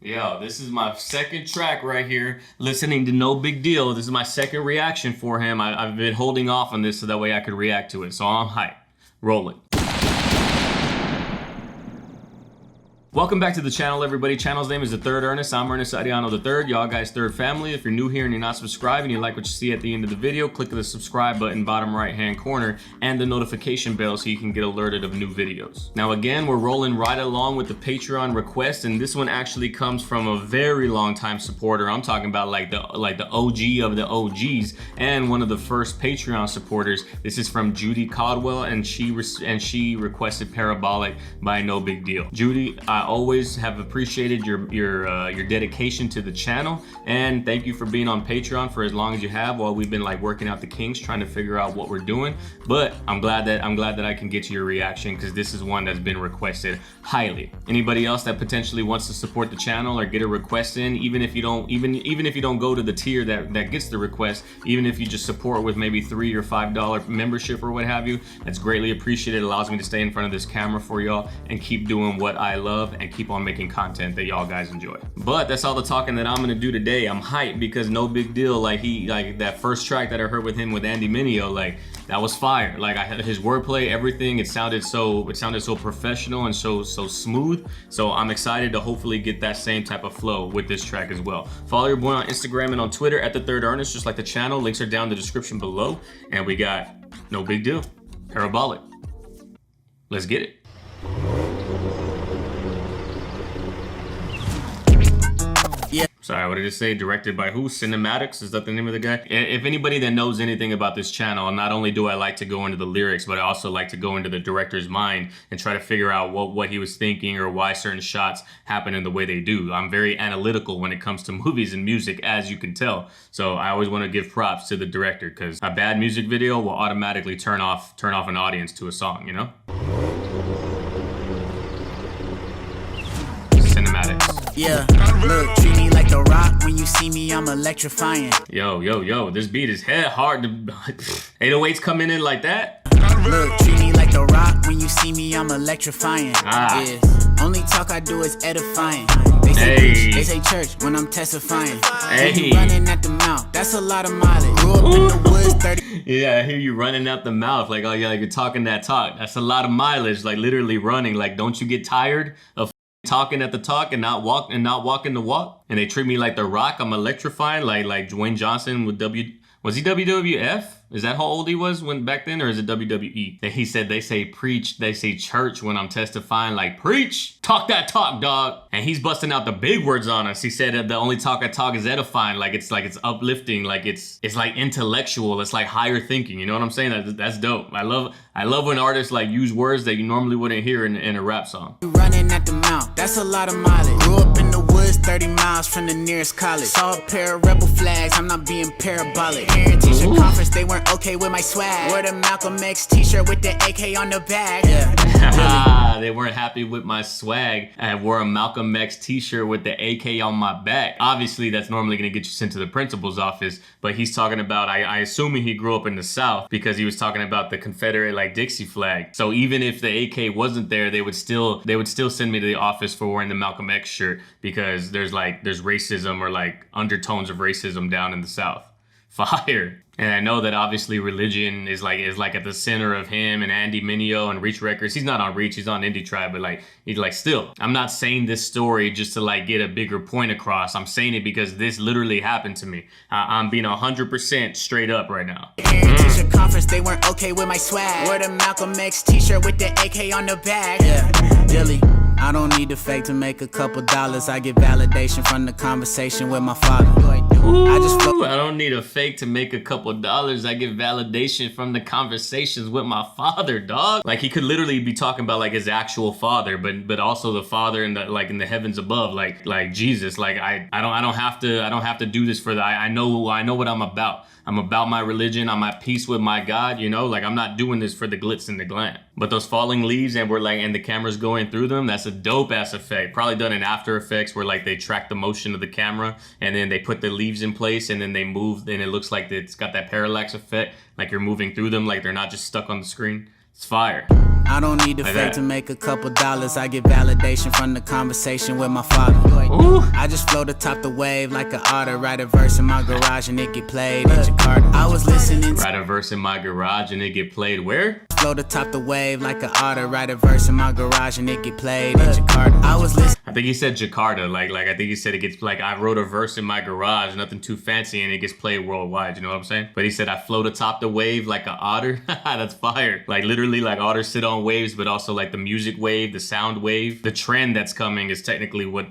Yo, this is my second track right here, listening to No Big Deal. This is my second reaction for him. I've been holding off on this so that way I could react to it. So I'm hyped. Roll it. Welcome back to the channel, everybody. Channel's name is TheThirdErnest. I'm Ernest Ariano III, y'all guys' third family. If you're new here and you're not subscribed and you like what you see at the end of the video, click the subscribe button bottom right hand corner and the notification bell so you can get alerted of new videos. Now again, we're rolling right along with the Patreon request, and this one actually comes from a very long time supporter. I'm talking about like the OG of the OGs and one of the first Patreon supporters. This is from Judy Caldwell, and she requested Parabolic by No Big Deal. Judy, I always have appreciated your dedication to the channel, and thank you for being on Patreon for as long as you have while we've been like working out the kinks trying to figure out what we're doing. But I'm glad that I can get to your reaction, because this is one that's been requested highly. Anybody else that potentially wants to support the channel or get a request in, even if you don't go to the tier that gets the request, even if you just support with maybe $3 or $5 membership or what have you, that's greatly appreciated. It allows me to stay in front of this camera for y'all and keep doing what I love and keep on making content that y'all guys enjoy. But that's all the talking that I'm gonna do today. I'm hyped because No Big Deal, like that first track that I heard with him with Andy Mineo, like that was fire. Like I had his wordplay, everything. It sounded so professional and so smooth. So I'm excited to hopefully get that same type of flow with this track as well. Follow your boy on Instagram and on Twitter at TheThirdErnest, just like the channel. Links are down in the description below. And we got No Big Deal, Parabolic. Let's get it. Sorry, what did it say? Directed by who? Cinematics? Is that the name of the guy? If anybody that knows anything about this channel, not only do I like to go into the lyrics, but I also like to go into the director's mind and try to figure out what he was thinking or why certain shots happen in the way they do. I'm very analytical when it comes to movies and music, as you can tell. So I always want to give props to the director, because a bad music video will automatically turn off an audience to a song, you know? Cinematics. Yeah, look, treat me like The Rock. When you see me, I'm electrifying. Yo, this beat is hard to... 808s coming in like that? Look, treat me like The Rock. When you see me, I'm electrifying. Yeah. Only talk I do is edifying. They say preach, they say church when I'm testifying. You running at the mouth, that's a lot of mileage. Grew up in the woods, 30. Yeah, I hear you running out the mouth, like, oh yeah, like you're talking that talk. That's a lot of mileage, like literally running. Like, don't you get tired of talking at the talk and not walking the walk? And they treat me like The Rock. I'm electrifying, like Dwayne Johnson with was he WWF? Is that how old he was when back then, or is it WWE? That he said they say preach, they say church when I'm testifying, like preach, talk that talk, dog. And he's busting out the big words on us. He said that the only talk I talk is edifying, like it's uplifting, like it's like intellectual, it's like higher thinking. You know what I'm saying? That's dope. I love when artists like use words that you normally wouldn't hear in a rap song. Running at the mouth, that's a lot of mileage. Grew up in the woods, 30 miles from the nearest college. Saw a pair of rebel flags, I'm not being parabolic. Parent teacher conference, they weren't okay with my swag. Wore the Malcolm X t-shirt with the AK on the back. Yeah. They weren't happy with my swag. I wore a Malcolm X t-shirt with the AK on my back. Obviously, that's normally gonna get you sent to the principal's office, but he's talking about, I assuming he grew up in the South, because he was talking about the Confederate like Dixie flag. So even if the AK wasn't there, they would still send me to the office for wearing the Malcolm X shirt, because there's racism or like undertones of racism down in the South. Fire. And I know that obviously religion is like at the center of him and Andy Mineo and Reach Records. He's not on Reach, he's on Indie Tribe, but he's still. I'm not saying this story just to like get a bigger point across. I'm saying it because this literally happened to me. I'm being 100% straight up right now. Teacher conference, they weren't okay with my swag. Wore the Malcolm X t-shirt with the AK on the back. Yeah, Dilly. I don't need to fake to make a couple dollars. I get validation from the conversation with my father. I don't need a fake to make a couple dollars. I get validation from the conversations with my father, dog. Like he could literally be talking about like his actual father, but also the father in the heavens above, like Jesus. Like I don't have to do this for that. I know what I'm about. I'm about my religion. I'm at peace with my God, you know? Like I'm not doing this for the glitz and the glam. But those falling leaves and the camera's going through them, that's a dope ass effect. Probably done in After Effects, where like they track the motion of the camera and then they put the leaves in place and then they move and it looks like it's got that parallax effect, like you're moving through them, like they're not just stuck on the screen. It's fire. I don't need the Like fake that. to make a couple dollars. I get validation from the conversation with my father. Ooh. I just float atop the wave like an otter. Write a verse in my garage and it get played in Jakarta. I was listening to Write a verse in my garage and it get played where? float atop the wave like an otter. Write a verse in my garage and it get played in Jakarta. I was listening. I think he said Jakarta. Like I think he said it gets like I wrote a verse in my garage, nothing too fancy, and it gets played worldwide. You know what I'm saying? But he said I float atop the wave like an otter. That's fire. Like literally, like otters sit on waves, but also like the music wave, the sound wave, the trend that's coming is technically what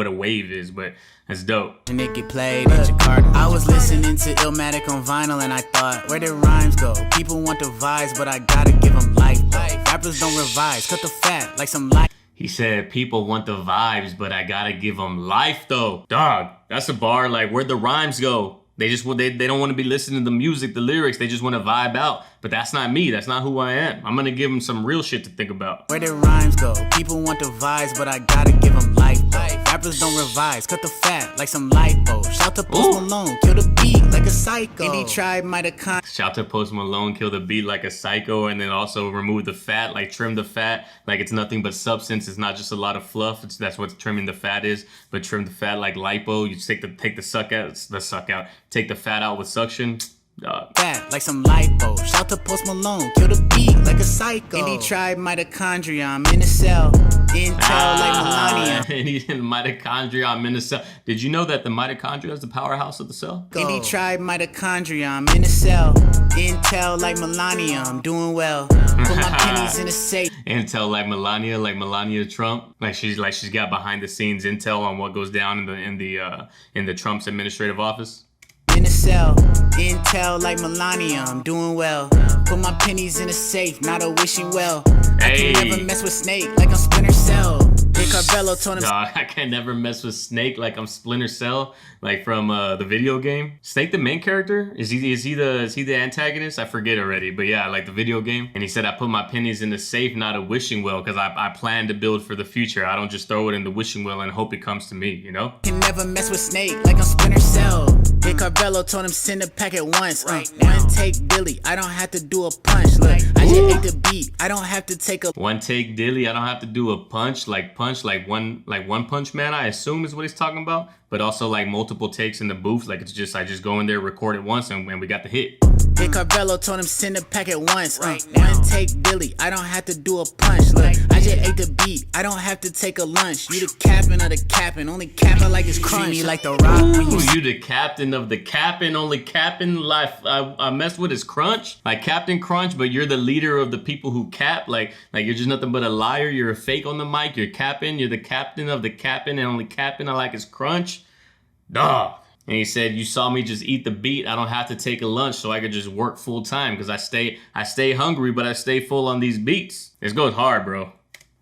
a wave is. But that's dope. And it get played in Jakarta. I was listening to Illmatic on vinyl and I thought, where did rhymes go? People want the vibes, but I gotta give them life though. Rappers don't revise, cut the fat like some life. He said people want the vibes, but I gotta give them life though. Dog, that's a bar. Like where'd the rhymes go? They just they don't want to be listening to the music, the lyrics. They just want to vibe out. But that's not me. That's not who I am. I'm gonna give them some real shit to think about. Where did rhymes go? People want the vibes, but I gotta give them life though. Rappers don't revise, cut the fat like some lipo. Shout to Post Malone, kill the beat like a psycho. Indie Tribe mitochondria. Shout to Post Malone, kill the beat like a psycho, and then also remove the fat, like trim the fat, like it's nothing but substance. It's not just a lot of fluff. That's what trimming the fat is. But trim the fat like lipo. You take the suck out, take the fat out with suction. Fat like some lipo. Shout to Post Malone, kill the beat like a psycho. Indie Tribe mitochondria, I'm in a cell. Intel like Melania. And he's in mitochondria. I'm in the cell. Did you know that the mitochondria is the powerhouse of the cell? Indie Tribe mitochondria, I'm in a cell. Intel like Melania, I'm doing well. Put my pennies in a safe. Intel like Melania Trump. Like she's got behind the scenes intel on what goes down in the Trump's administrative office. In a cell, Intel like Melania, I'm doing well. Put my pennies in a safe, not a wishing well. Hey. I can never mess with Snake like I'm Splinter Cell. Big Carvello told him. Dog, I can never mess with Snake like I'm Splinter Cell, like from the video game. Snake the main character? Is he the antagonist? I forget already, but yeah, like the video game. And he said I put my pennies in the safe, not a wishing well, because I plan to build for the future. I don't just throw it in the wishing well and hope it comes to me, you know? Can never mess with Snake like I'm Splinter Cell. Big Carvello told him send a packet once. One take Billy, I don't have to do a punch. Look, I just ate the beat, I don't have to take a one take dilly, I don't have to do a punch like one punch man, I assume is what he's talking about. But also like multiple takes in the booth, like it's just I just go in there, record it once, and we got the hit. Big Carvello told him send a packet once. One take Billy, I don't have to do a punch. Look, I just ate the beat, I don't have to take a lunch. You the captain of the capping, only capping like it's crunch. Me like the rock. Ooh, you the captain of the capping, only capping life. I messed with his crunch, like Captain Crunch, but you're the leader of the people who cap. Like you're just nothing but a liar. You're a fake on the mic. You're capping. You're the captain of the capping, and only capping I like is crunch. Dog. And he said, you saw me just eat the beat. I don't have to take a lunch, so I could just work full time because I stay hungry, but I stay full on these beats. This goes hard, bro.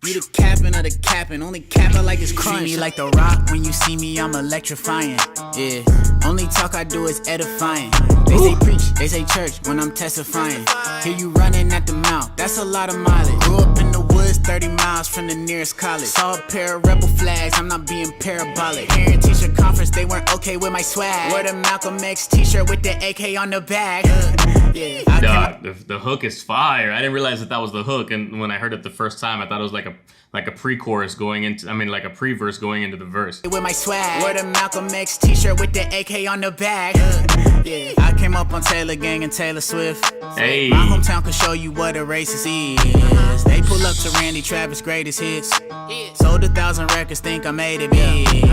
You the captain of the capping, only capping like it's crunch. Me like the rock, when you see me, I'm electrifying. Yeah, only talk I do is edifying. They say preach, they say church when I'm testifying. Hear you running at the mouth, that's a lot of mileage. Grew up in the woods, 30 miles from the nearest college. Saw a pair of rebel flags, I'm not being parabolic. Parent teacher conference, they weren't okay with my swag. Wore the Malcolm X t-shirt with the AK on the back. Yeah, Dog, the hook is fire. I didn't realize that was the hook, and when I heard it the first time, I thought it was like a pre-chorus going into, like a pre-verse going into the verse. With my swag, wore the Malcolm X t-shirt with the AK on the back. Yeah, I came up on Taylor Gang and Taylor Swift. Hey, my hometown can show you what a racist is. They pull up to Randy Travis' greatest hits. Sold 1,000 records, think I made it big.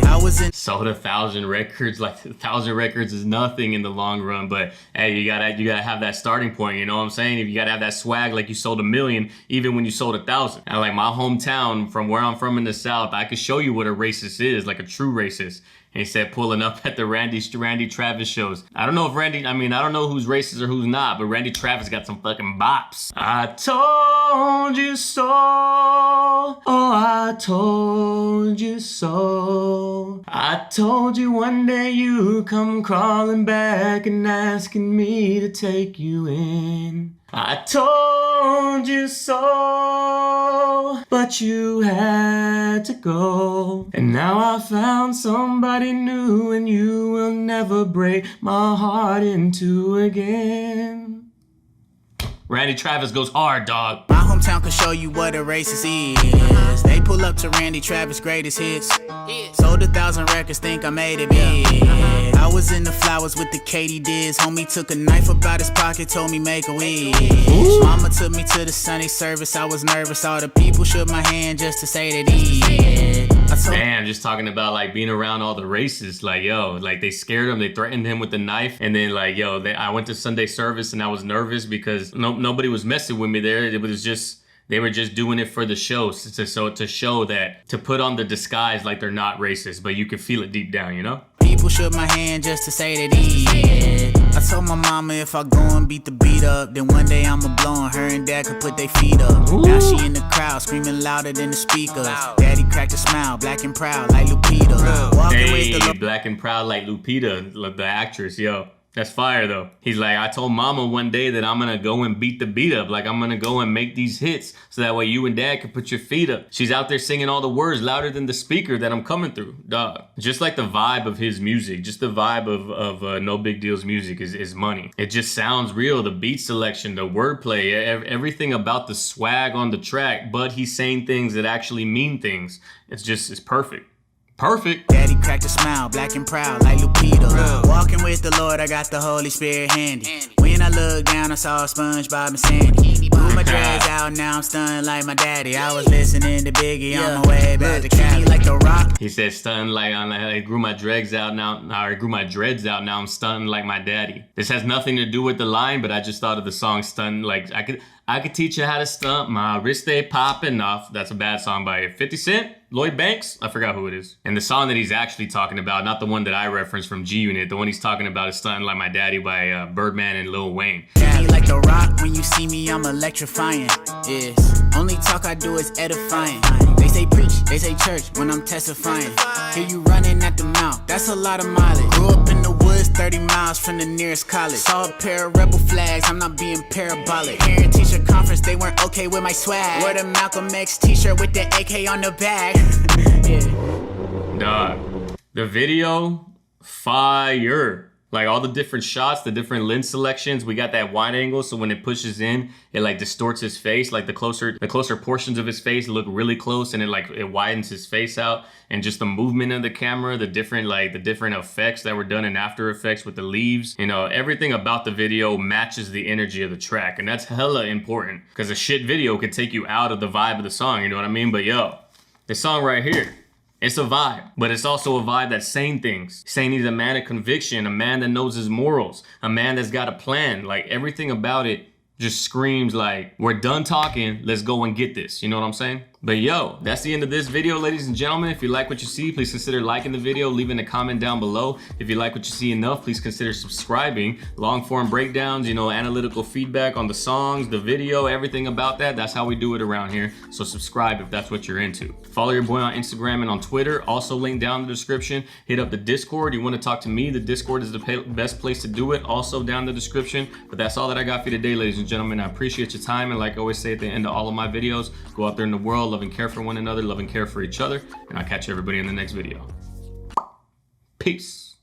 I was in. Sold 1,000 records. Like 1,000 records is nothing in the long run, but hey, you gotta have that starting point. You know what I'm saying? If you gotta have that swag, like you sold 1 million, even when you sold 1,000. And like my hometown, from where I'm from in the South, I could show you what a racist is, like a true racist. And he said pulling up at the Randy Travis shows. I don't know if I don't know who's racist or who's not, but Randy Travis got some fucking bops. I told you so. Oh, I told you so. I told you one day you come crawling back and asking me to take you in. I told you so, but you had to go. And now I found somebody new, and you will never break my heart in two again. Randy Travis goes hard, dog. My hometown can show you what a racist is. They pull up to Randy Travis' greatest hits. Sold 1,000 records, think I made it big. I was in the flowers with the Katy Diz. Homie took a knife up out his pocket, told me make a wish. Mama took me to the Sunday service, I was nervous. All the people shook my hand just to say that he did. Man, just talking about like being around all the racists, like yo, like they scared him, they threatened him with the knife, and then like yo, I went to Sunday service and I was nervous because nobody was messing with me there. It was just they were just doing it for the show, to show that, to put on the disguise like they're not racist, but you can feel it deep down, you know. People shook my hand just to say that he did. I told my mama if I go and beat the beat up, then one day I'ma blow on her and dad could put their feet up. Ooh. Now she in the crowd screaming louder than the speakers. Daddy cracked a smile, black and proud like Lupita. Hey, black and proud like Lupita, the actress, yo. That's fire though. He's like, I told mama one day that I'm gonna go and beat the beat up. Like I'm gonna go and make these hits so that way you and dad can put your feet up. She's out there singing all the words louder than the speaker that I'm coming through, dog. Just like the vibe of his music, just the vibe of No Big Deal's music is money. It just sounds real. The beat selection, the wordplay, everything about the swag on the track, but he's saying things that actually mean things. It's perfect. Perfect. Daddy cracked a smile, black and proud like Lupita. Walking with the Lord, I got the Holy Spirit handy. When I looked down, I saw SpongeBob and Sandy. Blew my dreads out, now I'm stunned like my daddy. I was listening to Biggie on my way back to Cali like the Rock. He said stunned like I grew my dreads out now. I grew my dreads out now. I'm stunned like my daddy. This has nothing to do with the line, but I just thought of the song "Stunned." Like I could teach you how to stunt. My wrist they popping off. That's a bad song by 50 Cent. Lloyd Banks? I forgot who it is. And the song that he's actually talking about, not the one that I referenced from G Unit, the one he's talking about is Stuntin' Like My Daddy by Birdman and Lil Wayne. Daddy like the Rock, when you see me, I'm electrifying. Yes, only talk I do is edifying. They say preach, they say church when I'm testifying. Hear you running at the mouth, that's a lot of mileage. Grew up in the woods, 30 miles from the nearest college. Saw a pair of rebel flags, I'm not being parabolic. Parent teacher conference, they weren't okay with my swag. Wore the Malcolm X t-shirt with the AK on the back. Yeah. Dog, the video, fire. Like all the different shots, the different lens selections. We got that wide angle, so when it pushes in, it like distorts his face. Like the closer portions of his face look really close, and it widens his face out. And just the movement of the camera, the different effects that were done in After Effects with the leaves. You know, everything about the video matches the energy of the track, and that's hella important because a shit video could take you out of the vibe of the song. You know what I mean? But yo, this song right here. It's a vibe, but it's also a vibe that's saying things. Saying he's a man of conviction, a man that knows his morals, a man that's got a plan. Like everything about it just screams like, we're done talking, let's go and get this. You know what I'm saying? But yo, that's the end of this video, ladies and gentlemen. If you like what you see, please consider liking the video, leaving a comment down below. If you like what you see enough, please consider subscribing. Long form breakdowns, you know, analytical feedback on the songs, the video, everything about that. That's how we do it around here. So subscribe if that's what you're into. Follow your boy on Instagram and on Twitter. Also linked down in the description. Hit up the Discord. You want to talk to me, the Discord is the best place to do it. Also down in the description. But that's all that I got for you today, ladies and gentlemen. I appreciate your time. And like I always say at the end of all of my videos, go out there in the world, love and care for one another, love and care for each other, and I'll catch everybody in the next video. Peace.